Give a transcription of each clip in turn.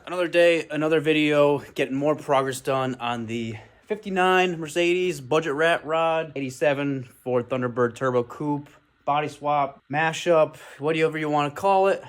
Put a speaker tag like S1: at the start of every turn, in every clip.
S1: Another day, another video, getting more progress done on the 59 Mercedes budget rat rod, 87 Ford Thunderbird Turbo Coupe, body swap, mashup, whatever you want to call it.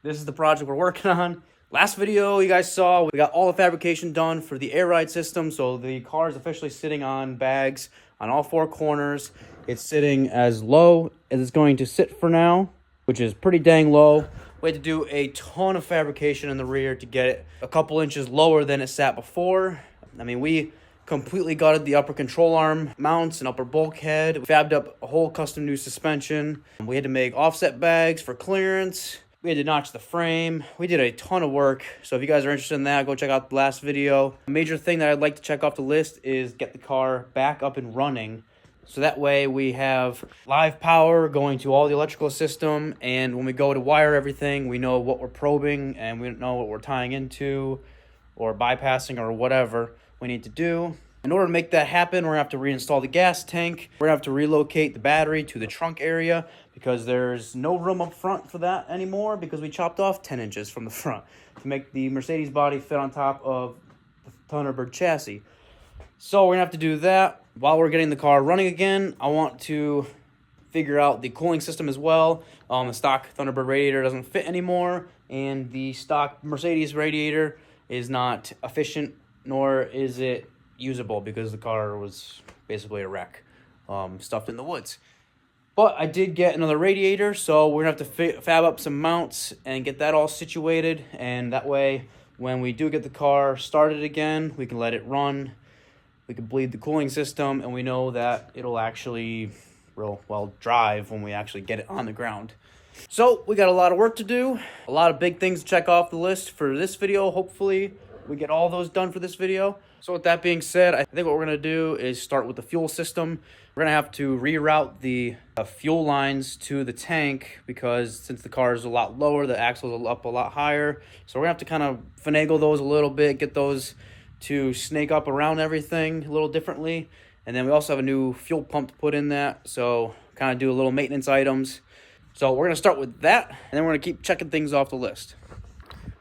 S1: This is the project we're working on. Last video you guys saw, we got all the fabrication done for the air ride system, so the car is officially sitting on bags on all four corners. It's sitting as low as it's going to sit for now, which is pretty dang low. We had to do a ton of fabrication in the rear to get it a couple inches lower than it sat before. I mean, we completely gutted the upper control arm mounts and upper bulkhead. We fabbed up a whole custom new suspension. We had to make offset bags for clearance. We had to notch the frame. We did a ton of work. So if you guys are interested in that, go check out the last video. A major thing that I'd like to check off the list is get the car back up and running. So that way we have live power going to all the electrical system, and when we go to wire everything, we know what we're probing and we know what we're tying into or bypassing or whatever we need to do. In order to make that happen, we're going to have to reinstall the gas tank. We're going to have to relocate the battery to the trunk area because there's no room up front for that anymore because we chopped off 10 inches from the front to make the Mercedes body fit on top of the Thunderbird chassis. So we're going to have to do that. While we're getting the car running again, I want to figure out the cooling system as well. The stock Thunderbird radiator doesn't fit anymore, and the stock Mercedes radiator is not efficient, nor is it usable because the car was basically a wreck, stuffed in the woods. But I did get another radiator, so we're going to have to fab up some mounts and get that all situated, and that way when we do get the car started again, we can let it run. We can bleed the cooling system, and we know that it'll actually real well drive when we actually get it on the ground. So we got a lot of work to do, a lot of big things to check off the list for this video. Hopefully we get all those done for this video. So with that being said, I think what we're going to do is start with the fuel system. We're going to have to reroute the fuel lines to the tank because since the car is a lot lower, the axle's up a lot higher. So we're going to have to kind of finagle those a little bit, get those to snake up around everything a little differently. And then we also have a new fuel pump to put in that, so kind of do a little maintenance items. So we're going to start with that, and then we're going to keep checking things off the list.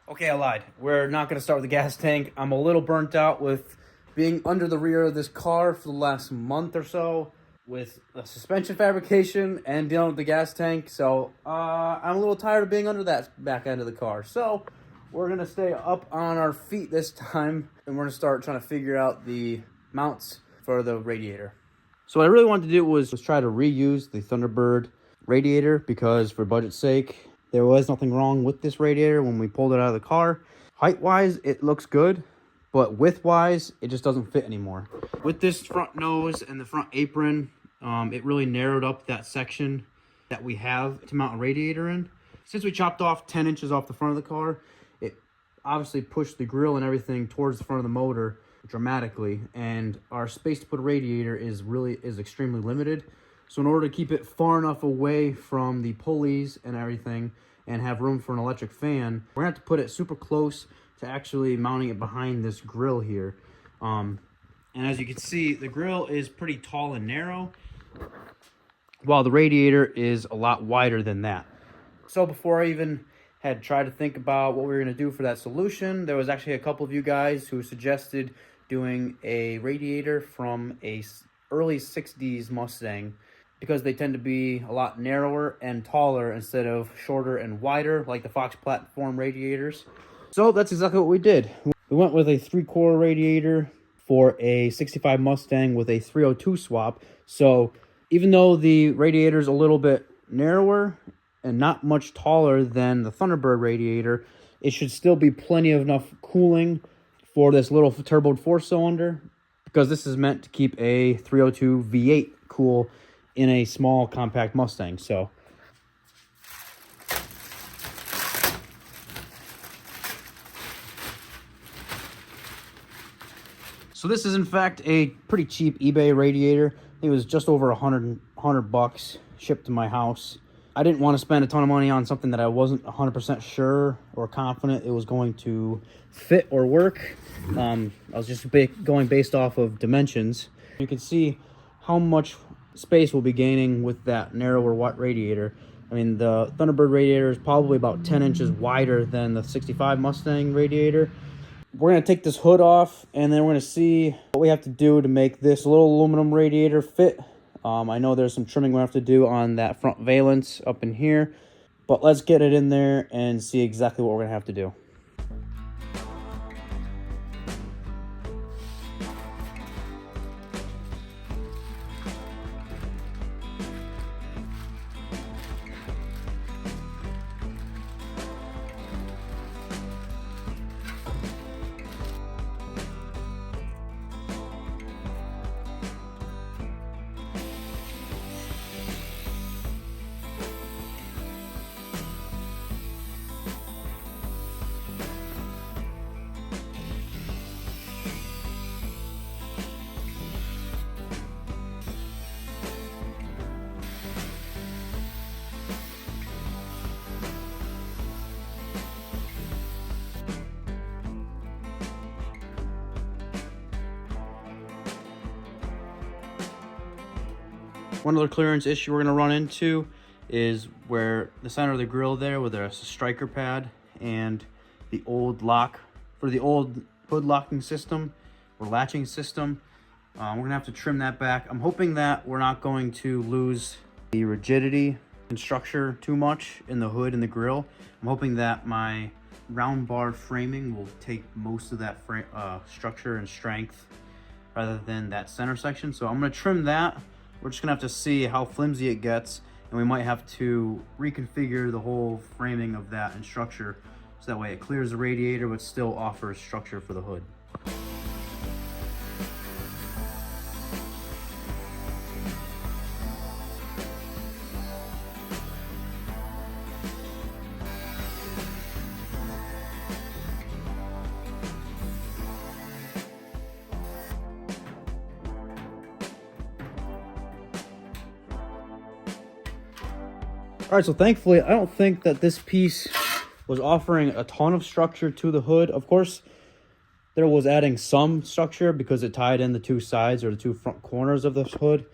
S1: Okay, I lied. We're not going to start with the gas tank. I'm a little burnt out with being under the rear of this car for the last month or so with the suspension fabrication and dealing with the gas tank. So I'm a little tired of being under that back end of the car. So we're going to stay up on our feet this time, and we're going to start trying to figure out the mounts for the radiator. So what I really wanted to do was try to reuse the Thunderbird radiator because for budget's sake, there was nothing wrong with this radiator when we pulled it out of the car. Height-wise, it looks good, but width-wise, it just doesn't fit anymore. With this front nose and the front apron, it really narrowed up that section that we have to mount a radiator in. Since we chopped off 10 inches off the front of the car, it obviously pushed the grill and everything towards the front of the motor dramatically, and our space to put a radiator is extremely limited. So in order to keep it far enough away from the pulleys and everything and have room for an electric fan, we're gonna have to put it super close to actually mounting it behind this grill here. And as you can see, the grill is pretty tall and narrow, while the radiator is a lot wider than that. So before I even had tried to think about what we were going to do for that solution, there was actually a couple of you guys who suggested doing a radiator from a early 60s Mustang because they tend to be a lot narrower and taller instead of shorter and wider like the Fox platform radiators. So that's exactly what we did. We went with a 3-core radiator for a 65 Mustang with a 302 swap. So even though the radiator is a little bit narrower and not much taller than the Thunderbird radiator, it should still be plenty of enough cooling for this little turboed 4-cylinder because this is meant to keep a 302 V8 cool in a small compact Mustang. So this is in fact a pretty cheap eBay radiator. It was just over $100 bucks shipped to my house. I didn't want to spend a ton of money on something that I wasn't 100% sure or confident it was going to fit or work. I was just going based off of dimensions. You can see how much space we'll be gaining with that narrower radiator. I mean, the Thunderbird radiator is probably about 10 inches wider than the 65 Mustang radiator. We're going to take this hood off, and then we're going to see what we have to do to make this little aluminum radiator fit. I know there's some trimming we have to do on that front valence up in here, but let's get it in there and see exactly what we're going to have to do. One other clearance issue we're going to run into is where the center of the grill there, where there's a striker pad and the old lock for the old hood locking system or latching system. We're going to have to trim that back. I'm hoping that we're not going to lose the rigidity and structure too much in the hood and the grill. I'm hoping that my round bar framing will take most of that structure and strength rather than that center section. So I'm going to trim that. We're just gonna have to see how flimsy it gets, and we might have to reconfigure the whole framing of that and structure so that way it clears the radiator but still offers structure for the hood. All right, so thankfully, I don't think that this piece was offering a ton of structure to the hood. Of course, there was adding some structure because it tied in the two sides or the two front corners of the hood.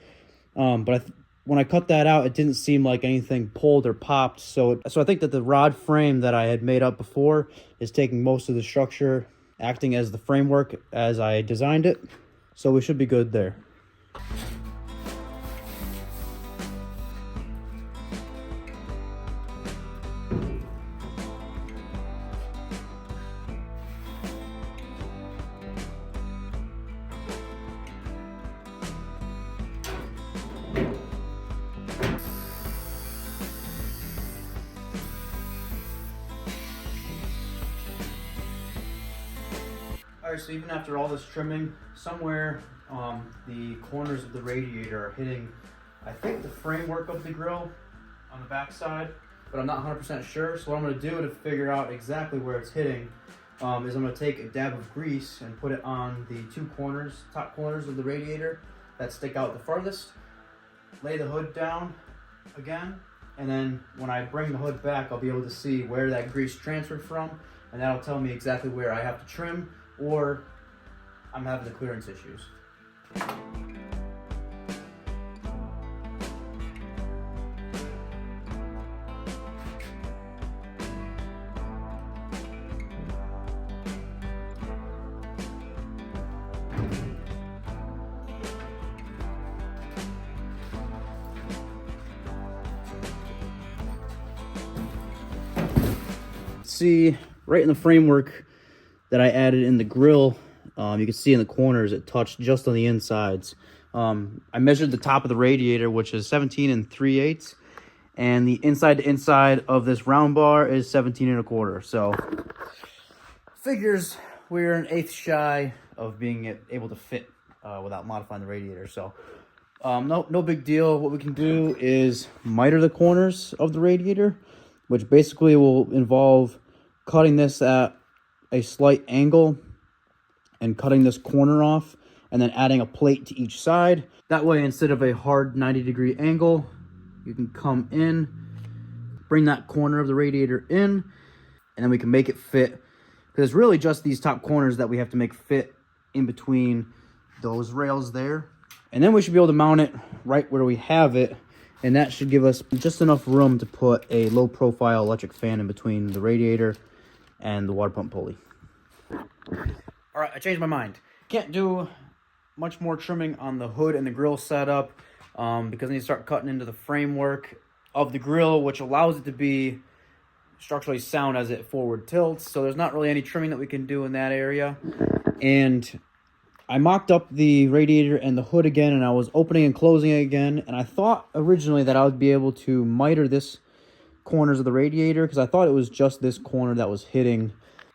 S1: But when I cut that out, it didn't seem like anything pulled or popped. So I think that the rod frame that I had made up before is taking most of the structure, acting as the framework as I designed it. So we should be good there. Alright, so even after all this trimming, somewhere the corners of the radiator are hitting, I think, the framework of the grill on the back side, but I'm not 100% sure. So what I'm going to do to figure out exactly where it's hitting is I'm going to take a dab of grease and put it on the two corners, top corners of the radiator that stick out the farthest, lay the hood down again, and then when I bring the hood back, I'll be able to see where that grease transferred from, and that'll tell me exactly where I have to trim or I'm having the clearance issues. See, right in the framework that I added in the grill, you can see in the corners it touched just on the insides. I measured the top of the radiator, which is 17 3/8, and the inside to inside of this round bar is 17 1/4. So figures we're an eighth shy of being able to fit without modifying the radiator. So no big deal. What we can do is miter the corners of the radiator, which basically will involve cutting this at a slight angle and cutting this corner off and then adding a plate to each side. That way, instead of a hard 90-degree angle, you can come in, bring that corner of the radiator in, and then we can make it fit. Because it's really just these top corners that we have to make fit in between those rails there. And then we should be able to mount it right where we have it. And that should give us just enough room to put a low profile electric fan in between the radiator and the water pump pulley. All right, I changed my mind. Can't do much more trimming on the hood and the grill setup because I need to start cutting into the framework of the grill, which allows it to be structurally sound as it forward tilts. So there's not really any trimming that we can do in that area. And I mocked up the radiator and the hood again, and I was opening and closing it again. And I thought originally that I would be able to miter this corners of the radiator because I thought it was just this corner that was hitting.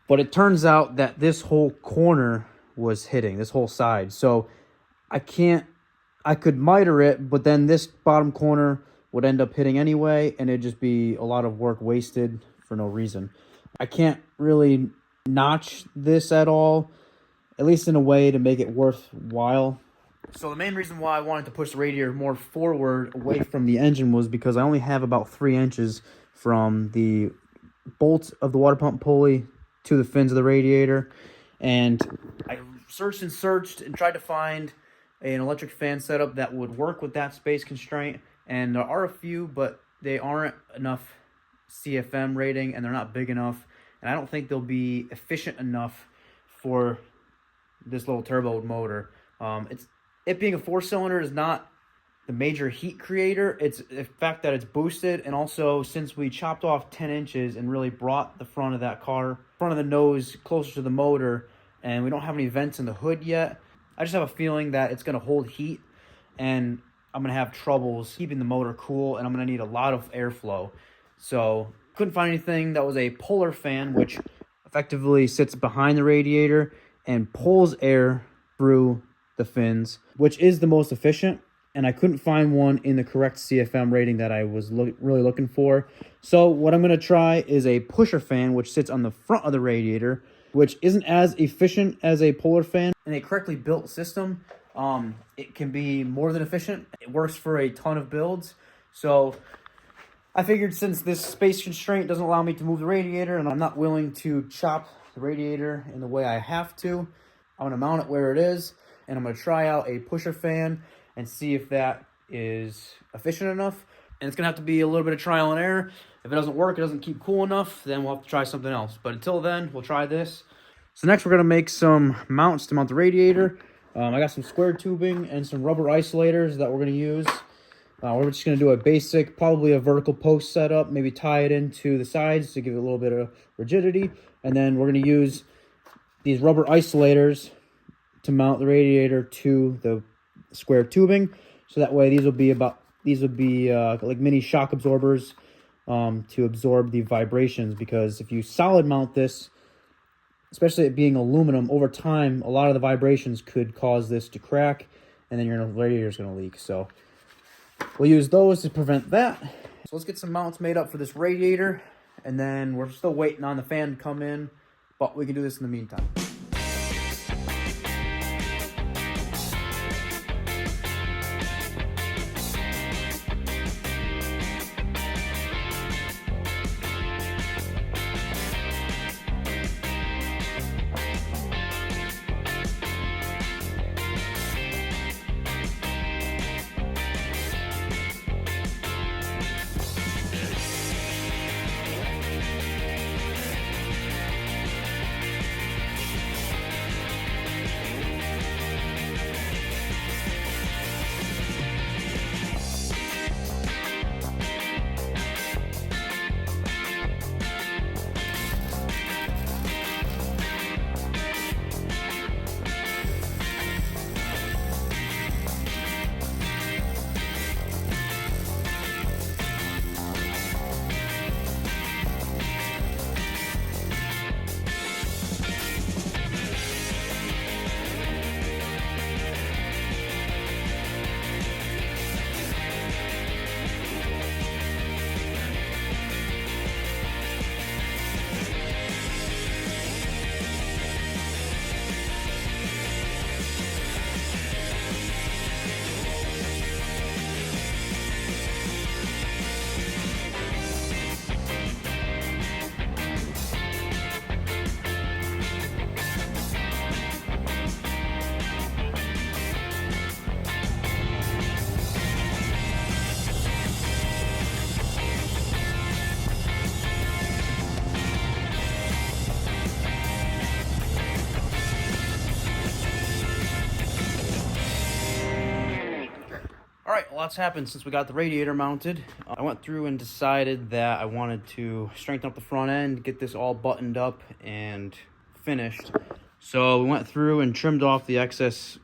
S1: But it turns out that this whole corner was hitting, this whole side. So I could miter it, but then this bottom corner would end up hitting anyway, and it'd just be a lot of work wasted for no reason. I can't really notch this at all, at least in a way to make it worthwhile. So the main reason why I wanted to push the radiator more forward away from the engine was because I only have about 3 inches from the bolt of the water pump pulley to the fins of the radiator. And I searched and tried to find an electric fan setup that would work with that space constraint. And there are a few, but they aren't enough CFM rating, and they're not big enough. And I don't think they'll be efficient enough for this little turbo motor. It being a 4-cylinder is not the major heat creator. It's the fact that it's boosted, and also since we chopped off 10 inches and really brought the front of the nose closer to the motor, and we don't have any vents in the hood yet, I just have a feeling that it's going to hold heat, and I'm going to have troubles keeping the motor cool, and I'm going to need a lot of airflow. So couldn't find anything that was a polar fan, which effectively sits behind the radiator and pulls air through the fins, which is the most efficient. And I couldn't find one in the correct CFM rating that I was really looking for. So what I'm going to try is a pusher fan, which sits on the front of the radiator, which isn't as efficient as a polar fan. In a correctly built system, it can be more than efficient. It works for a ton of builds. So I figured since this space constraint doesn't allow me to move the radiator, and I'm not willing to chop the radiator in the way I have to, I'm going to mount it where it is, and I'm going to try out a pusher fan and see if that is efficient enough. And it's going to have to be a little bit of trial and error. If it doesn't work, it doesn't keep cool enough, then we'll have to try something else. But until then, we'll try this. So next we're going to make some mounts to mount the radiator. I got some square tubing and some rubber isolators that we're going to use. We're just going to do a basic, probably a vertical post setup, maybe tie it into the sides to give it a little bit of rigidity. And then we're going to use these rubber isolators to mount the radiator to the square tubing. So that way these will be like mini shock absorbers to absorb the vibrations, because if you solid mount this, especially it being aluminum, over time a lot of the vibrations could cause this to crack, and then your radiator is going to leak. So we'll use those to prevent that. So let's get some mounts made up for this radiator, and then we're still waiting on the fan to come in, but we can do this in the meantime. All right, lots happened since we got the radiator mounted. I went through and decided that I wanted to strengthen up the front end, get this all buttoned up and finished. So we went through and trimmed off the excess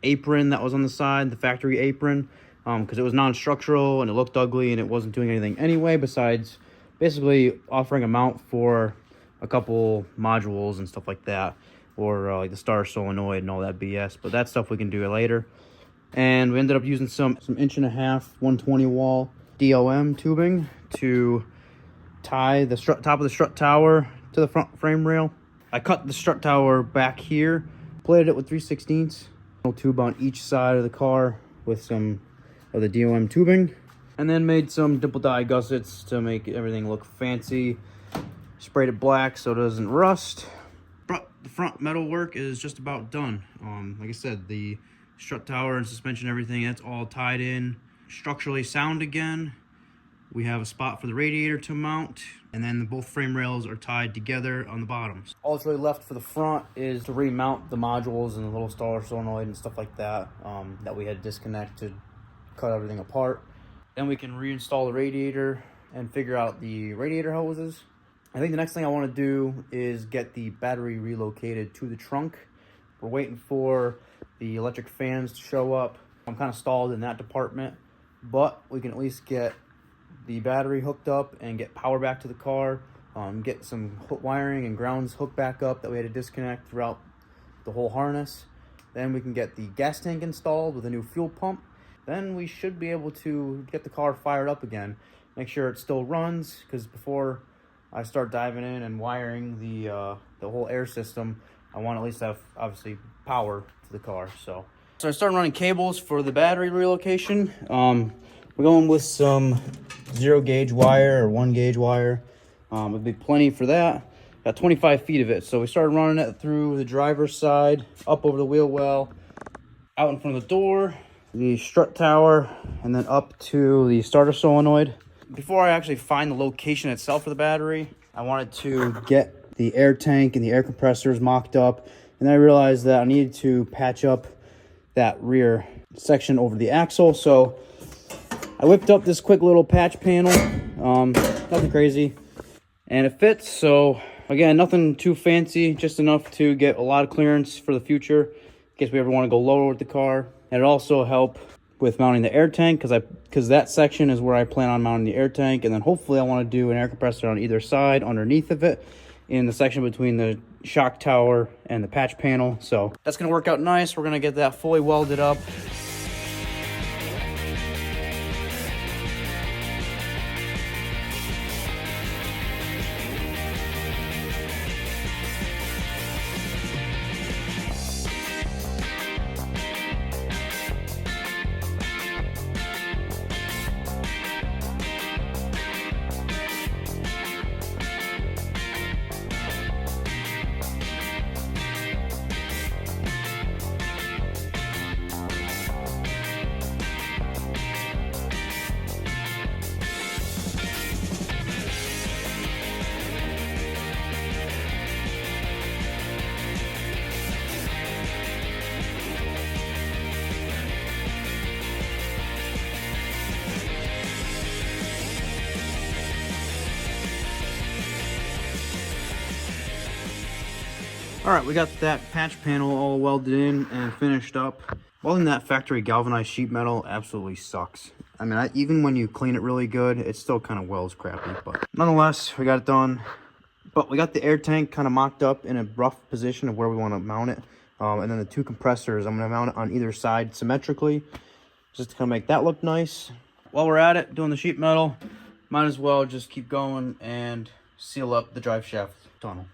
S1: apron that was on the side, the factory apron, because it was non-structural and it looked ugly and it wasn't doing anything anyway besides basically offering a mount for a couple modules and stuff like that, or like the starter solenoid and all that BS. But that stuff we can do later. And we ended up using some 1.5" 120 wall DOM tubing to tie the top of the strut tower to the front frame rail. I cut the strut tower back here, plated it with 3/16 tube on each side of the car with some of the DOM tubing, and then made some dimple dye gussets to make everything look fancy. Sprayed it black so it doesn't rust. But the front metal work is just about done. Like I said, the strut tower and suspension, everything, that's all tied in, structurally sound again. We have a spot for the radiator to mount, and then both frame rails are tied together on the bottoms. All that's really left for the front is to remount the modules and the little starter solenoid and stuff like that that we had disconnected, cut everything apart. Then we can reinstall the radiator and figure out the radiator hoses. I think the next thing I want to do is get the battery relocated to the trunk. We're waiting for the electric fans to show up. I'm kind of stalled in that department, but we can at least get the battery hooked up and get power back to the car, get some wiring and grounds hooked back up that we had to disconnect throughout the whole harness. Then we can get the gas tank installed with a new fuel pump. Then we should be able to get the car fired up again, make sure it still runs, because before I start diving in and wiring the whole air system, I want to at least have, obviously, power to the car. So I started running cables for the battery relocation. We're going with some 0 gauge wire or 1 gauge wire. It'd be plenty for that. Got 25 feet of it. So we started running it through the driver's side, up over the wheel well, out in front of the door, the strut tower, and then up to the starter solenoid. Before I actually find the location itself for the battery, I wanted to get the air tank and the air compressors mocked up, and then I realized that I needed to patch up that rear section over the axle. So I whipped up this quick little patch panel, nothing crazy, and it fits. So again, nothing too fancy, just enough to get a lot of clearance for the future in case we ever want to go lower with the car. And it also help with mounting the air tank, because that section is where I plan on mounting the air tank, and then hopefully I want to do an air compressor on either side underneath of it in the section between the shock tower and the patch panel. So that's going to work out nice. We're going to get that fully welded up. All right, we got that patch panel all welded in and finished up. Welding that factory galvanized sheet metal absolutely sucks. I mean, even when you clean it really good, it still kind of welds crappy. But nonetheless, we got it done. But we got the air tank kind of mocked up in a rough position of where we want to mount it. And then the 2 compressors, I'm going to mount it on either side symmetrically, just to kind of make that look nice. While we're at it, doing the sheet metal, might as well just keep going and seal up the drive shaft tunnel.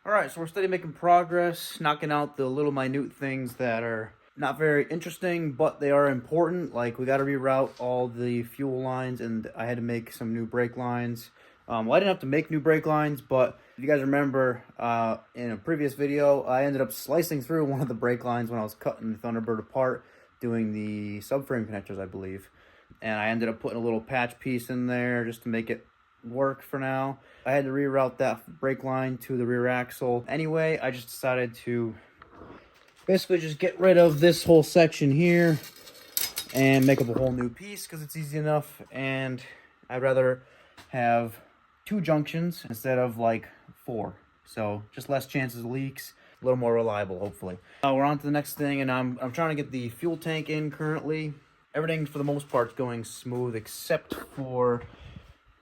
S1: All right, so we're steady making progress, knocking out the little minute things that are not very interesting, but they are important. Like, we got to reroute all the fuel lines, and I had to make some new brake lines. Well, I didn't have to make new brake lines, but if you guys remember, in a previous video, I ended up slicing through one of the brake lines when I was cutting the Thunderbird apart, doing the subframe connectors, I believe. And I ended up putting a little patch piece in there just to make it work for now. I had to reroute that brake line to the rear axle. Anyway, I just decided to basically just get rid of this whole section here and make up a whole new piece because it's easy enough, and I'd rather have 2 junctions instead of like 4. So just less chances of leaks, a little more reliable, hopefully. We're on to the next thing, and I'm trying to get the fuel tank in currently. Everything for the most part is going smooth except for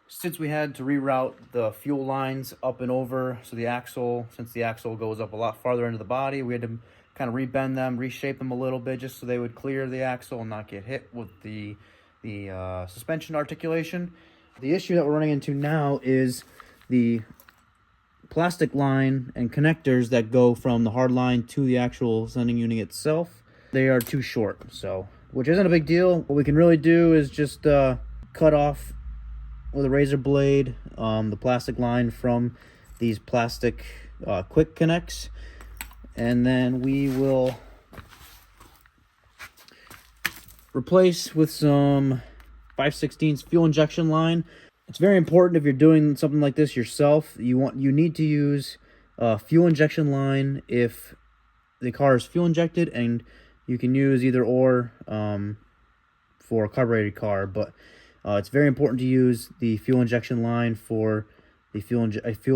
S1: since we had to reroute the fuel lines up and over, so the axle, since the axle goes up a lot farther into the body, we had to kind of rebend them, reshape them a little bit just so they would clear the axle and not get hit with the suspension articulation. The issue that we're running into now is the plastic line and connectors that go from the hard line to the actual sending unit itself. They are too short, so, which isn't a big deal. What we can really do is just cut off with a razor blade the plastic line from these plastic quick connects, and then we will replace with some 5/16 fuel injection line. It's very important if you're doing something like this yourself. You need to use fuel injection line if the car is fuel injected, and you can use either or for a carbureted car, but it's very important to use the fuel injection line for the fuel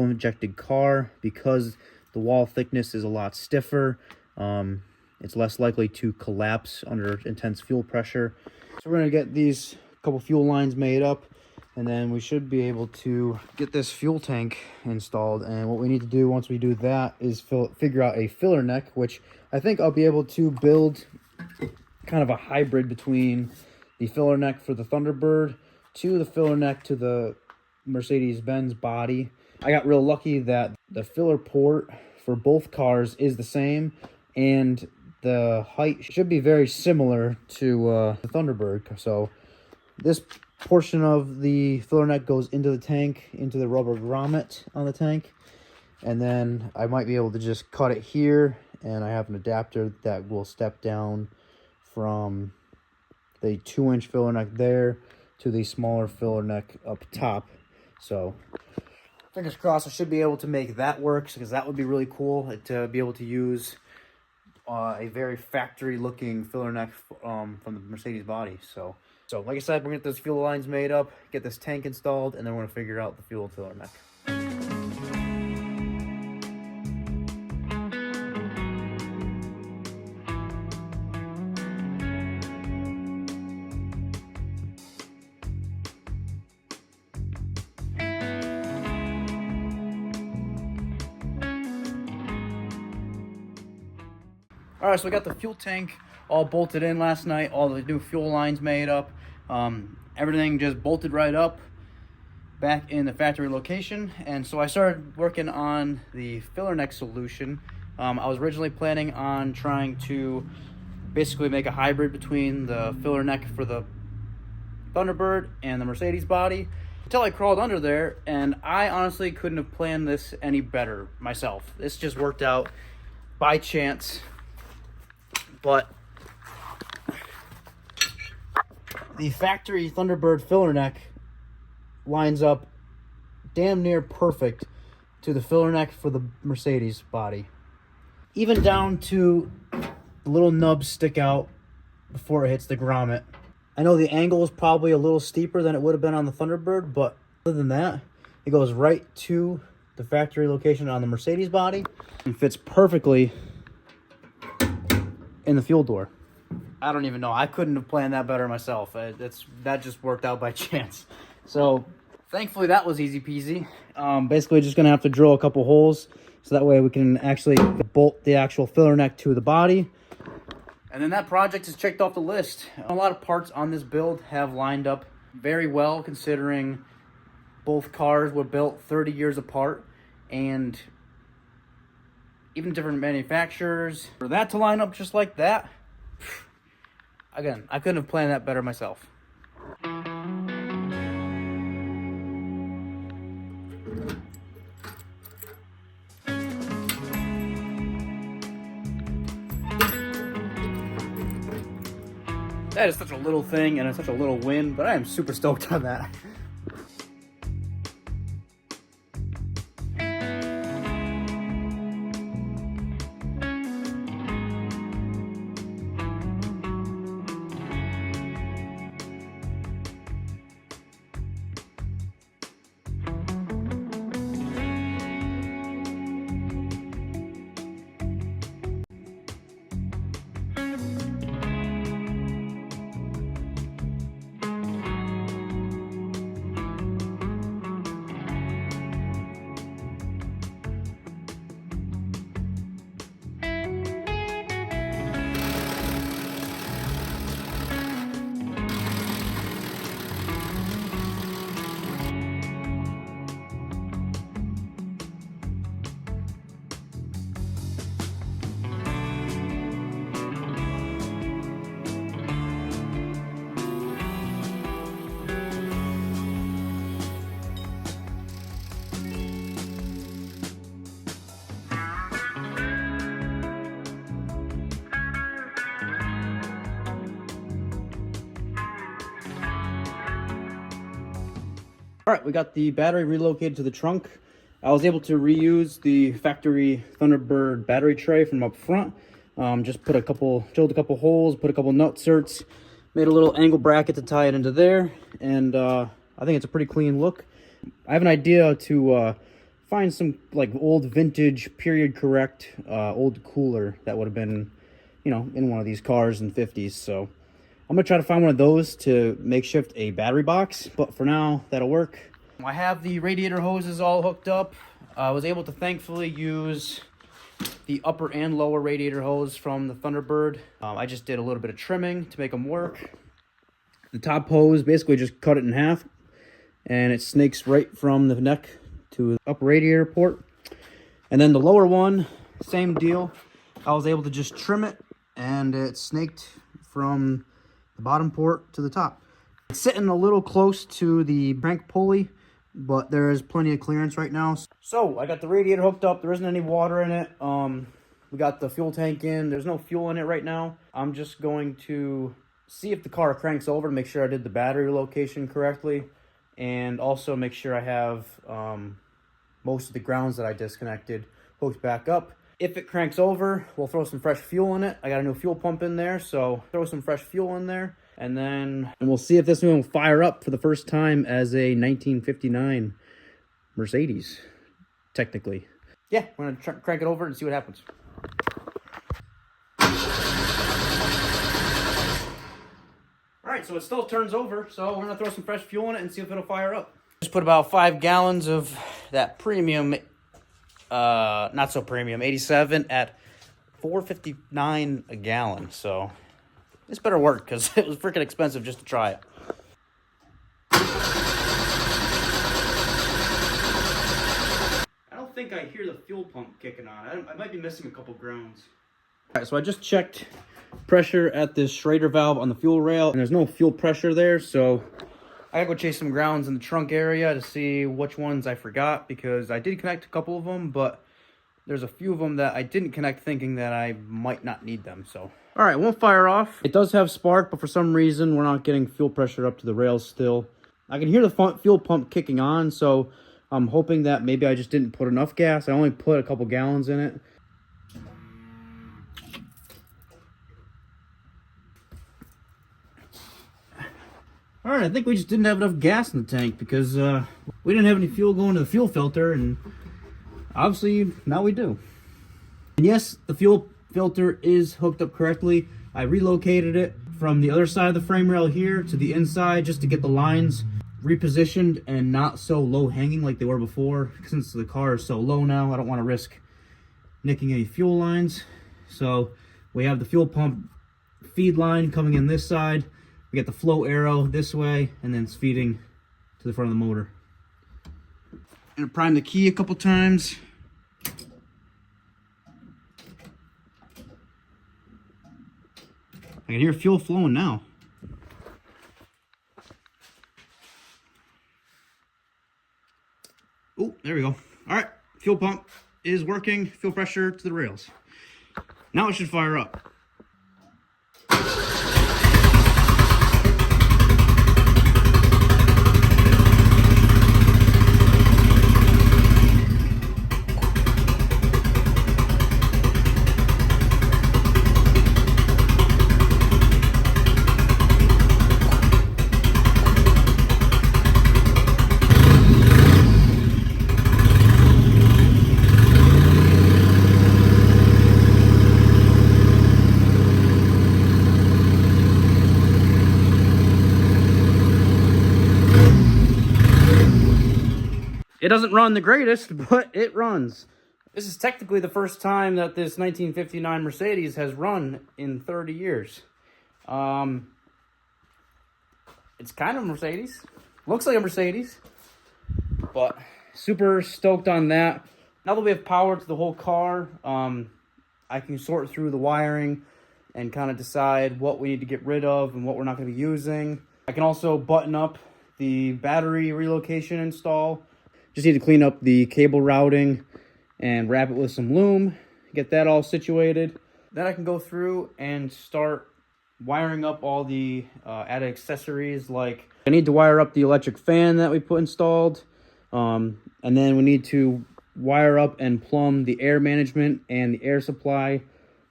S1: injected car because the wall thickness is a lot stiffer. It's less likely to collapse under intense fuel pressure. So we're going to get these couple fuel lines made up, and then we should be able to get this fuel tank installed. And what we need to do once we do that is figure out a filler neck, which I think I'll be able to build kind of a hybrid between the filler neck for the Thunderbird to the filler neck to the Mercedes-Benz body. I got real lucky that the filler port for both cars is the same, and the height should be very similar to the Thunderbird. So this portion of the filler neck goes into the tank, into the rubber grommet on the tank, and then I might be able to just cut it here, and I have an adapter that will step down from the 2-inch filler neck there to the smaller filler neck up top. So fingers crossed I should be able to make that work, because that would be really cool to be able to use a very factory looking filler neck from the Mercedes body. So like I said, we're gonna get those fuel lines made up, get this tank installed, and then we're gonna figure out the fuel filler neck. All right, so we got the fuel tank all bolted in last night, all the new fuel lines made up. Everything just bolted right up back in the factory location. And so I started working on the filler neck solution. I was originally planning on trying to basically make a hybrid between the filler neck for the Thunderbird and the Mercedes body, until I crawled under there, and I honestly couldn't have planned this any better myself. This just worked out by chance. But the factory Thunderbird filler neck lines up damn near perfect to the filler neck for the Mercedes body. Even down to the little nubs stick out before it hits the grommet. I know the angle is probably a little steeper than it would have been on the Thunderbird, but other than that, it goes right to the factory location on the Mercedes body and fits perfectly in the fuel door. I don't even know. I couldn't have planned that better myself. That just worked out by chance. So thankfully that was easy peasy. Basically just gonna have to drill a couple holes so that way we can actually bolt the actual filler neck to the body. And then that project is checked off the list. A lot of parts on this build have lined up very well, considering both cars were built 30 years apart, and even different manufacturers. For that to line up just like that, again, I couldn't have planned that better myself. That is such a little thing and it's such a little win, but I am super stoked on that. All right, we got the battery relocated to the trunk. I was able to reuse the factory Thunderbird battery tray from up front. Just drilled a couple holes, put a couple nutserts, made a little angle bracket to tie it into there, and I think it's a pretty clean look. I have an idea to find some like old vintage period correct old cooler that would have been, you know, in one of these cars in the 50s. So I'm gonna try to find one of those to makeshift a battery box, but for now, that'll work. I have the radiator hoses all hooked up. I was able to thankfully use the upper and lower radiator hose from the Thunderbird. I just did a little bit of trimming to make them work. The top hose, basically just cut it in half, and it snakes right from the neck to the upper radiator port. And then the lower one, same deal. I was able to just trim it, and it snaked from the bottom port to the top. It's sitting a little close to the crank pulley, but there is plenty of clearance right now. So I got the radiator hooked up. There isn't any water in it. We got the fuel tank in. There's no fuel in it right now. I'm just going to see if the car cranks over to make sure I did the battery location correctly, and also make sure I have most of the grounds that I disconnected hooked back up. If it cranks over, we'll throw some fresh fuel in it. I got a new fuel pump in there, so throw some fresh fuel in there. And we'll see if this one will fire up for the first time as a 1959 Mercedes, technically. Yeah, we're gonna crank it over and see what happens. All right, so it still turns over, so we're gonna throw some fresh fuel in it and see if it'll fire up. Just put about 5 gallons of that premium, not so premium, 87 at $4.59 a gallon, so this better work, because it was freaking expensive just to try it. I don't think I hear the fuel pump kicking on. I might be missing a couple grounds. All right, so I just checked pressure at this Schrader valve on the fuel rail, and there's no fuel pressure there, so I gotta go chase some grounds in the trunk area to see which ones I forgot, because I did connect a couple of them, but there's a few of them that I didn't connect thinking that I might not need them, so. All right, it won't fire off. It does have spark, but for some reason, we're not getting fuel pressure up to the rails still. I can hear the fuel pump kicking on, so I'm hoping that maybe I just didn't put enough gas. I only put a couple gallons in it. All right, I think we just didn't have enough gas in the tank because we didn't have any fuel going to the fuel filter, and obviously now we do. And yes, the fuel filter is hooked up correctly. I relocated it from the other side of the frame rail here to the inside just to get the lines repositioned and not so low hanging like they were before. Since the car is so low now, I don't want to risk nicking any fuel lines. So we have the fuel pump feed line coming in this side. We got the flow arrow this way, and then it's feeding to the front of the motor. And prime the key a couple times. I can hear fuel flowing now. Oh, there we go. All right, fuel pump is working. Fuel pressure to the rails. Now it should fire up. It doesn't run the greatest, but it runs. This is technically the first time that this 1959 Mercedes has run in 30 years. It's kind of a Mercedes. Looks like a Mercedes. But super stoked on that. Now that we have power to the whole car, I can sort through the wiring and kind of decide what we need to get rid of and what we're not going to be using. I can also button up the battery relocation install. Just need to clean up the cable routing and wrap it with some loom, get that all situated. Then I can go through and start wiring up all the added accessories. Like I need to wire up the electric fan that we put installed. And then we need to wire up and plumb the air management and the air supply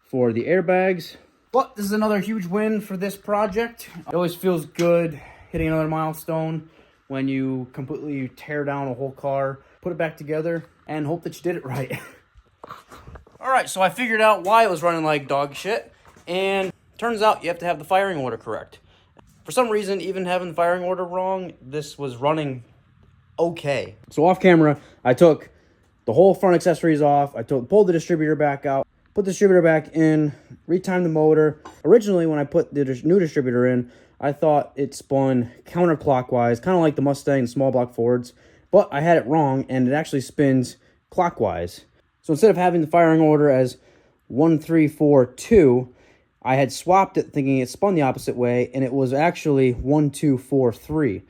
S1: for the airbags. But this is another huge win for this project. It always feels good hitting another milestone when you completely tear down a whole car, put it back together, and hope that you did it right. All right, so I figured out why it was running like dog shit, and turns out you have to have the firing order correct. For some reason, even having the firing order wrong, this was running okay. So off camera, I took the whole front accessories off, pulled the distributor back out, put the distributor back in, retimed the motor. Originally, when I put the new distributor in, I thought it spun counterclockwise, kind of like the Mustang and small block Fords, but I had it wrong, and it actually spins clockwise. So instead of having the firing order as 1, 3, 4, 2, I had swapped it thinking it spun the opposite way, and it was actually 1, 2, 4, 3.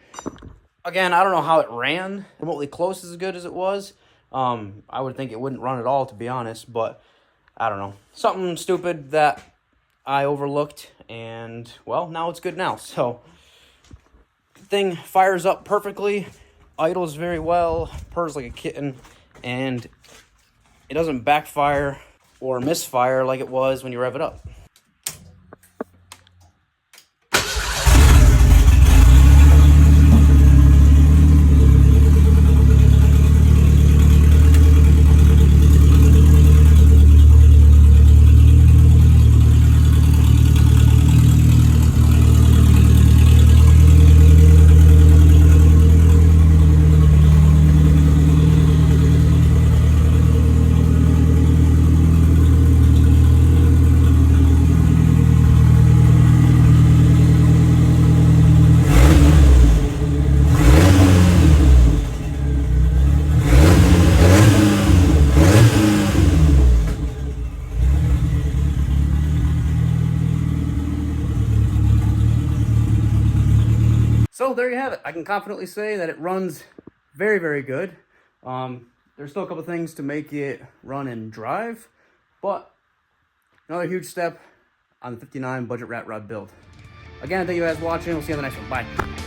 S1: Again, I don't know how it ran remotely close as good as it was. I would think it wouldn't run at all, to be honest, but I don't know. Something stupid that I overlooked, and well, now it's good now. So the thing fires up perfectly, idles very well, purrs like a kitten, and it doesn't backfire or misfire like it was when you rev it up. So there you have it. I can confidently say that it runs very, very good. There's still a couple things to make it run and drive, but another huge step on the 59 budget rat rod build. Again, thank you guys for watching. We'll see you on the next one. Bye.